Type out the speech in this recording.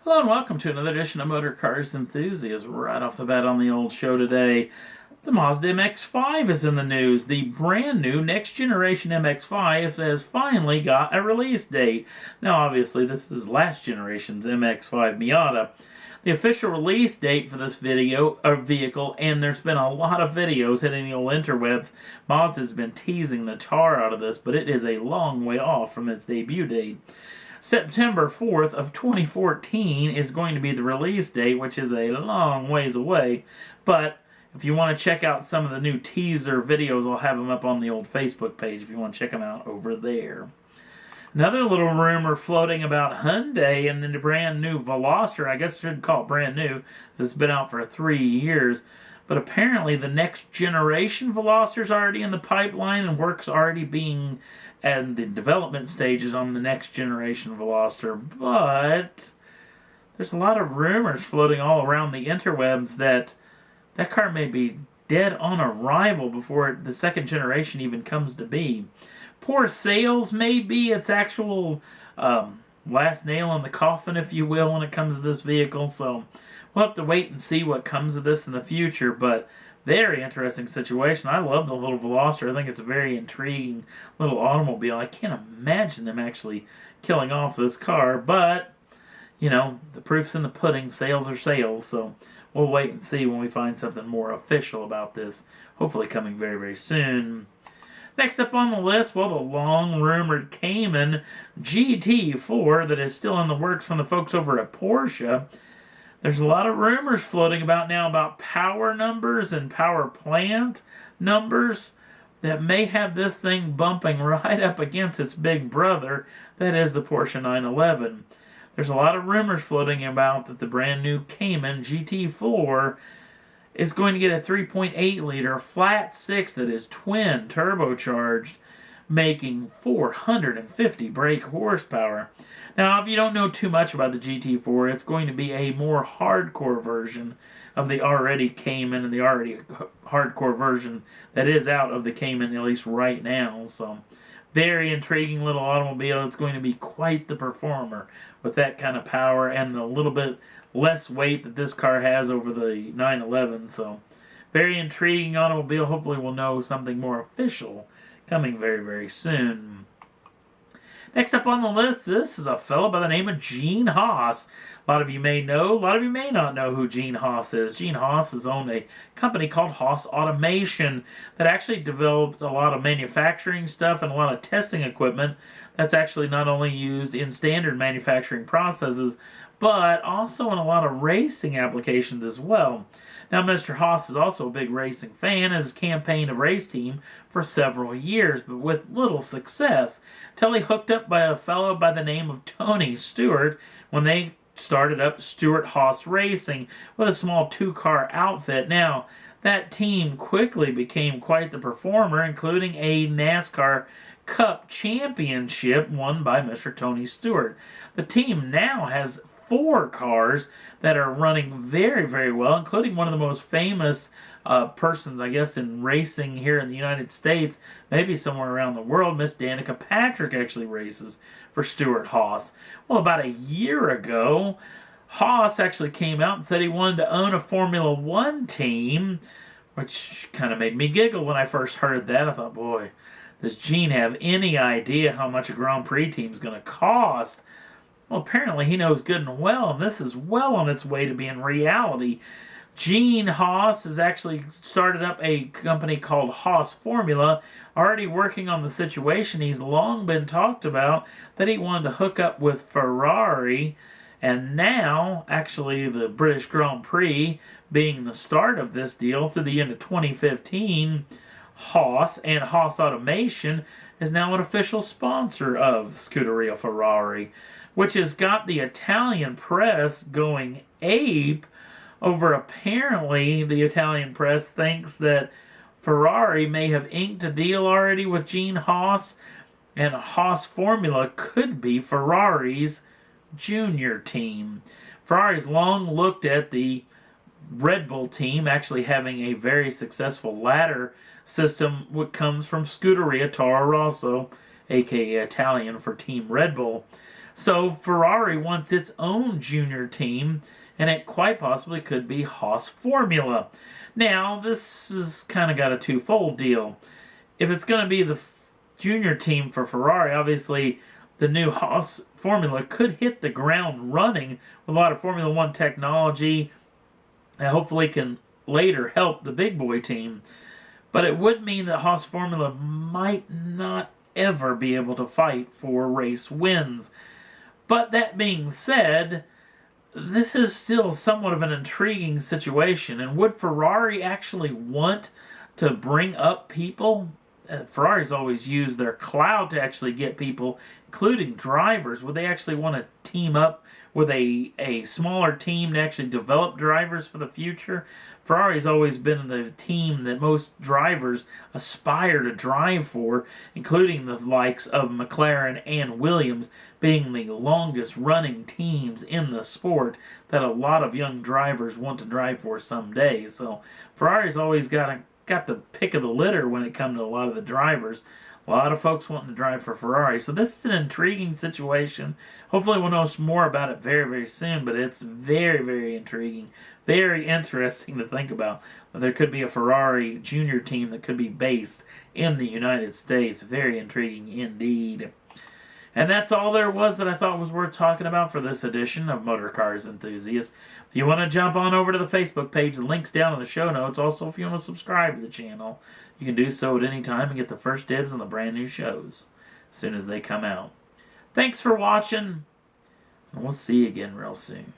Hello and welcome to another edition of Motor Cars Enthusiasts. Right off the bat on the old show today, the Mazda MX5 is in the news. The brand new next generation MX5 has finally got a release date. Now obviously this is last generation's MX5 Miata. The official release date for this vehicle, and there's been a lot of videos hitting the old interwebs. Mazda's been teasing the tar out of this, but it is a long way off from its debut date. September 4th of 2014 is going to be the release date, which is a long ways away. But if you want to check out some of the new teaser videos, I'll have them up on the old Facebook page if you want to check them out over there. Another little rumor floating about Hyundai and the brand new Veloster. I guess I shouldn't call it brand new. It's been out for 3 years. But apparently the next generation Veloster is already in the pipeline and work's already being at the development stages on the next generation Veloster. But there's a lot of rumors floating all around the interwebs that that car may be dead on arrival before the second generation even comes to be. Poor sales may be its actual last nail in the coffin, if you will, when it comes to this vehicle. So we'll have to wait and see what comes of this in the future. But very interesting situation. I love the little Veloster. I think it's a very intriguing little automobile. I can't imagine them actually killing off this car. But, you know, the proof's in the pudding. Sales are sales. So we'll wait and see when we find something more official about this. Hopefully coming very, very soon. Next up on the list, well, the long-rumored Cayman GT4 that is still in the works from the folks over at Porsche. There's a lot of rumors floating about now about power numbers and power plant numbers that may have this thing bumping right up against its big brother, that is the Porsche 911. There's a lot of rumors floating about that the brand new Cayman GT4 is going to get a 3.8 liter flat six that is twin turbocharged, making 450 brake horsepower. Now, if you don't know too much about the GT4, it's going to be a more hardcore version of the already Cayman and the already hardcore version that is out of the Cayman, at least right now. So, very intriguing little automobile. It's going to be quite the performer with that kind of power and the little bit less weight that this car has over the 911. So, very intriguing automobile. Hopefully we'll know something more official coming very, very soon. Next up on the list, this is a fellow by the name of Gene Haas. A lot of you may know, a lot of you may not know who Gene Haas is. Gene Haas has owned a company called Haas Automation that actually developed a lot of manufacturing stuff and a lot of testing equipment that's actually not only used in standard manufacturing processes, but also in a lot of racing applications as well. Now, Mr. Haas is also a big racing fan, has campaigned a race team for several years, but with little success, till he hooked up by a fellow by the name of Tony Stewart when they started up Stewart-Haas Racing with a small two-car outfit. Now, that team quickly became quite the performer, including a NASCAR Cup Championship won by Mr. Tony Stewart. The team now has 4 cars that are running very, very well, including one of the most famous persons, I guess, in racing here in the United States, maybe somewhere around the world. Miss Danica Patrick actually races for Stewart-Haas. Well, about a year ago, Haas actually came out and said he wanted to own a Formula One team, which kind of made me giggle when I first heard that. I thought, boy, does Gene have any idea how much a Grand Prix team is going to cost? Well, apparently he knows good and well, and this is well on its way to being reality. Gene Haas has actually started up a company called Haas Formula, already working on the situation. He's long been talked about that he wanted to hook up with Ferrari, and now, actually, the British Grand Prix being the start of this deal through the end of 2015, Haas and Haas Automation is now an official sponsor of Scuderia Ferrari, which has got the Italian press going ape over apparently the Italian press thinks that Ferrari may have inked a deal already with Gene Haas, and Haas Formula could be Ferrari's junior team. Ferrari's long looked at the Red Bull team actually having a very successful ladder system, which comes from Scuderia Toro Rosso, aka Italian for Team Red Bull. So Ferrari wants its own junior team, and it quite possibly could be Haas Formula. Now, this has kind of got a twofold deal. If it's going to be the junior team for Ferrari, obviously the new Haas Formula could hit the ground running with a lot of Formula One technology and hopefully can later help the big boy team. But it would mean that Haas Formula might not ever be able to fight for race wins. But that being said, this is still somewhat of an intriguing situation. And would Ferrari actually want to bring up people? Ferrari's always used their clout to actually get people, including drivers. Would they actually want to team up with a smaller team to actually develop drivers for the future? Ferrari's always been the team that most drivers aspire to drive for, including the likes of McLaren and Williams being the longest running teams in the sport that a lot of young drivers want to drive for someday. So Ferrari's always got the pick of the litter when it comes to a lot of the drivers. A lot of folks wanting to drive for Ferrari. So this is an intriguing situation. Hopefully we'll know more about it very, very soon. But it's very, very intriguing. Very interesting to think about. There could be a Ferrari junior team that could be based in the United States. Very intriguing indeed. And that's all there was that I thought was worth talking about for this edition of Motor Cars Enthusiasts. If you want to jump on over to the Facebook page, the link's down in the show notes. Also, if you want to subscribe to the channel, you can do so at any time and get the first dibs on the brand new shows as soon as they come out. Thanks for watching, and we'll see you again real soon.